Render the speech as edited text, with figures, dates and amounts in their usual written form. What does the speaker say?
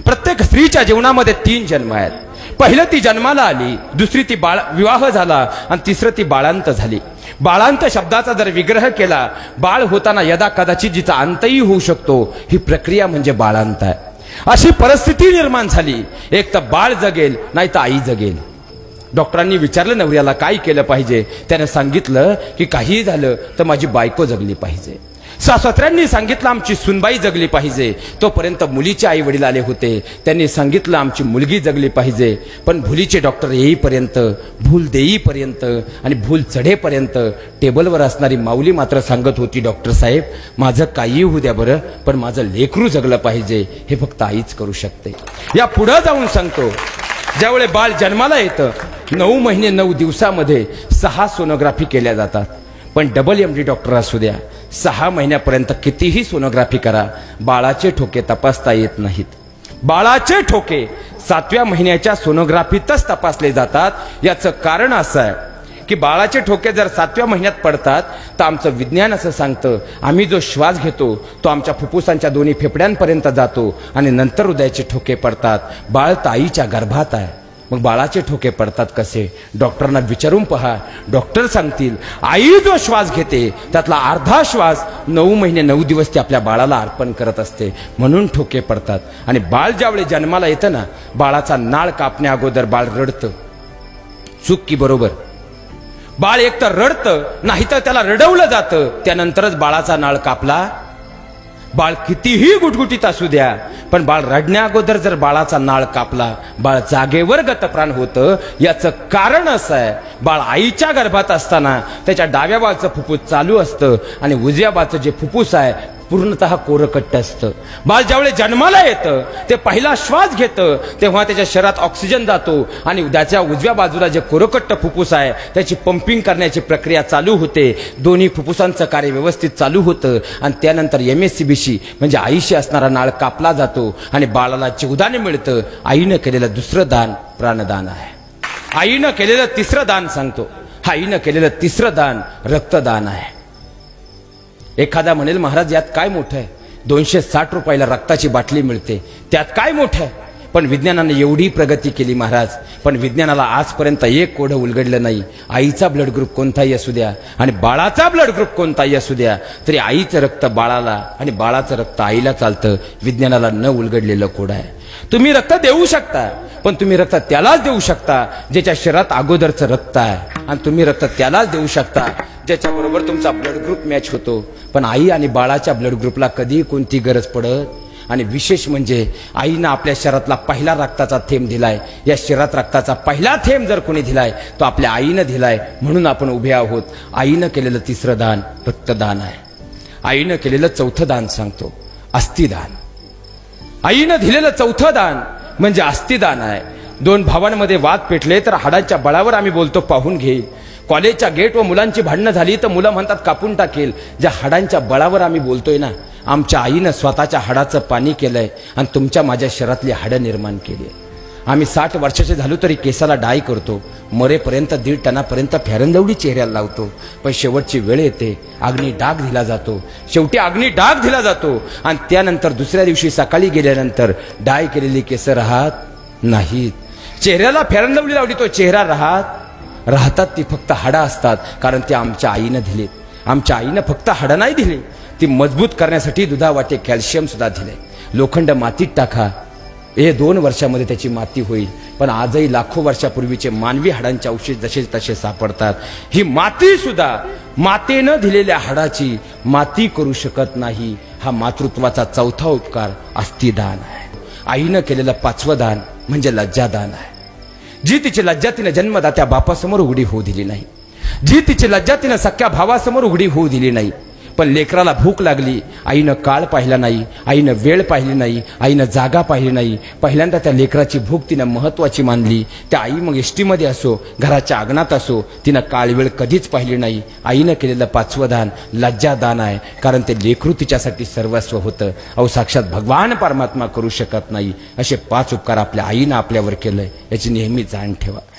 प्रत्येक स्त्रीच्या जीवनामध्ये 3 जन्म आहेत. पहिलं ती जन्माला आली, दुसरी ती विवाह झाला आणि तिसरं ती बाळांत झाली. बाळांत शब्दाचा जर विग्रह केला, बाळ होताना यदा कदाचित जिचा अंतही होऊ शकतो, ही प्रक्रिया म्हणजे बाळांत आहे. अशी परिस्थिती निर्माण झाली, एक तर बाळ जगेल नाही तर आई जगेल. डॉक्टरांनी विचारलं नवऱ्याला काय केलं पाहिजे. त्याने सांगितलं की काही झालं तर माझी बायको जगली पाहिजे. सासऱ्यांनी सांगितलं आमची सुनबाई जगली पाहिजे. तोपर्यंत मुलीचे आई वडील आले होते, त्यांनी सांगितलं आमची मुलगी जगली पाहिजे. पण भुलीचे डॉक्टर येईपर्यंत, भूल देईपर्यंत आणि भूल चढेपर्यंत टेबलवर असणारी माऊली मात्र सांगत होती, डॉक्टर साहेब माझं काही होऊ द्या बरं, पण माझं लेकरू जगलं पाहिजे, हे फक्त आईच करू शकते. या पुढे जाऊन सांगतो, ज्यावेळी बाळ जन्माला येतं 9 महिने 9 दिवसामध्ये 6 सोनोग्राफी केल्या जातात. पण डबल MD डॉक्टर असू द्या, 6 महिन्यापर्यंत कितीही सोनोग्राफी करा, बाळाचे ठोके तपासता येत नाहीत. बाळाचे ठोके 7व्या महिन्याच्या सोनोग्राफीतच तपासले जातात. याचं कारण असं आहे की बाळाचे ठोके जर 7व्या महिन्यात पडतात तर आमचं विज्ञान असं सांगतं, आम्ही जो श्वास घेतो तो आमच्या फुफ्फुसांच्या दोन्ही फेफड्यांपर्यंत जातो आणि नंतर हृदयाचे ठोके पडतात. बाळ ताईच्या गर्भात आहे, मग बाळाचे ठोके पडतात कसे? डॉक्टरांना विचारून पहा, डॉक्टर सांगतील आई जो श्वास घेते त्यातला अर्धा श्वास 9 महिने 9 दिवस ती आपल्या बाळाला अर्पण करत असते, म्हणून ठोके पडतात. आणि बाळ ज्यावेळी जन्माला येतं ना, बाळाचा नाळ कापण्या अगोदर बाळ रडतं. चूक की बरोबर? बाळ एकतर रडतं, नाहीतर त्याला रडवलं जातं, त्यानंतरच बाळाचा नाळ कापला. बाळ कितीही गुटगुटीत असू द्या, पण बाळ रडण्या अगोदर जर बाळाचा नाळ कापला, बाळ जागेवर गतप्राण होतं. याचं कारण असं आहे, बाळ आईच्या गर्भात असताना त्याच्या डाव्या बाळचं फुफ्फुस चालू असतं आणि उजव्या बाळचं जे फुफ्फुस आहे पूर्णतः कोरकट्ट असतं. बाळ ज्यावेळी जन्माला येतं, ते पहिला श्वास घेतं, तेव्हा त्याच्या शरीरात ऑक्सिजन जातो आणि त्याच्या उजव्या बाजूला जे कोरकट्ट फुफ्फुस आहे त्याची पंपिंग करण्याची प्रक्रिया चालू होते. दोन्ही फुफ्फुसांचं कार्य व्यवस्थित चालू होतं आणि त्यानंतर MSCBशी म्हणजे आईशी असणारा नाळ कापला जातो आणि बाळाला जीवदान मिळतं. आईनं केलेलं दुसरं दान प्राणदान आहे. आईनं केलेलं तिसरं दान सांगतो, आईनं केलेलं तिसरं दान रक्तदान आहे. एखादा म्हणेल महाराज यात काय मोठं आहे, 260 रुपयाला रक्ताची बाटली मिळते, त्यात काय मोठं आहे? पण विज्ञानाने एवढी प्रगती केली महाराज, पण विज्ञानाला आजपर्यंत एक कोडं उलगडलं नाही. आईचा ब्लड ग्रुप कोणताही असू द्या आणि बाळाचा ब्लड ग्रुप कोणताही असू द्या, तरी आईचं रक्त बाळाला आणि बाळाचं रक्त आईला चालतं. विज्ञानाला न उलगडलेलं कोड आहे. तुम्ही रक्त देऊ शकता, पण तुम्ही रक्त त्यालाच देऊ शकता ज्याच्या शरीरात अगोदरचं रक्त आहे, आणि तुम्ही रक्त त्यालाच देऊ शकता ज्याच्या बरोबर तुमचा ब्लड ग्रुप मॅच होतो. पण आई आणि बाळाच्या ब्लड ग्रुपला कधी कोणती गरज पडत. आणि विशेष म्हणजे आईनं आपल्या शरीरातला पहिला रक्ताचा थेंब दिलाय. या शरीरात रक्ताचा पहिला थेंब जर कोणी दिलाय तो आपल्या आईनं दिलाय, म्हणून आपण उभे आहोत. आईनं केलेलं तिसरं दान रक्तदान आहे. आईनं केलेलं चौथं दान सांगतो, अस्थिदान. आईनं दिलेलं चौथं दान म्हणजे अस्थिदान आहे. 2 भावांमध्ये वाद पेटले तर हाडांच्या बळावर आम्ही बोलतो पाहून घे. कॉलेजच्या गेटवर मुलांची भांडणं झाली तर मुलं म्हणतात कापून टाकेल. ज्या हाडांच्या बळावर आम्ही बोलतोय ना, आमच्या आईनं स्वतःच्या हाडाचं पाणी केलंय आणि तुमच्या माझ्या शरीरातली हाडं निर्माण केली. आम्ही 60 वर्षाचे झालो तरी केसाला डाय करतो, मरेपर्यंत 1.5 टनापर्यंत फेरंदवडी चेहऱ्याला लावतो. पण शेवटची वेळ येते, अग्नी डाग दिला जातो. शेवटी अग्नी डाग दिला जातो आणि त्यानंतर दुसऱ्या दिवशी सकाळी गेल्यानंतर डाय केलेली केस राहत नाहीत. चेहऱ्याला फेरंदवडी लावली, तो चेहरा राहतात ती फक्त हाडं असतात, कारण ते आमच्या आईनं दिलेत. आमच्या आईनं फक्त हाडं नाही दिली, ती मजबूत करण्यासाठी दुधावाटे कॅल्शियम सुद्धा दिले. लोखंड मातीत टाका, 2 वर्षामध्ये त्याची माती होईल. पण आजही लाखो वर्षापूर्वीचे मानवी हाडांचे अवशेष जसे तसे सापडतात. ही माती सुद्धा मातेनं दिलेल्या हाडाची माती करू शकत नाही. हा मातृत्वाचा चौथा उपकार अस्थिदान आहे. आईनं केलेलं 5वं दान म्हणजे लज्जादान आहे. जी तिची लज्जा तिने जन्मदात्या बापासमोर उघडी होऊ दिली नाही, जी तिची लज्जा तिने सख्या भावासमोर उघडी होऊ दिली नाही. पण लेकराला भूक लागली, आईनं काळ पाहिला नाही, आईनं वेळ पाहिली नाही, आईनं जागा पाहिली नाही. पहिल्यांदा त्या लेकराची भूक तिनं महत्वाची मानली. त्या आई मग एसटीमध्ये असो, घराच्या अंगणात असो, तिनं काळ वेळ कधीच पाहिली नाही. आईनं केलेलं 5वं दान लज्जादान आहे, कारण ते लेकरू तिच्यासाठी सर्वस्व होतं. अहो साक्षात भगवान परमात्मा करू शकत नाही. असे 5 उपकार आपल्या आईनं आपल्यावर केलंय, याची नेहमी जाण ठेवा.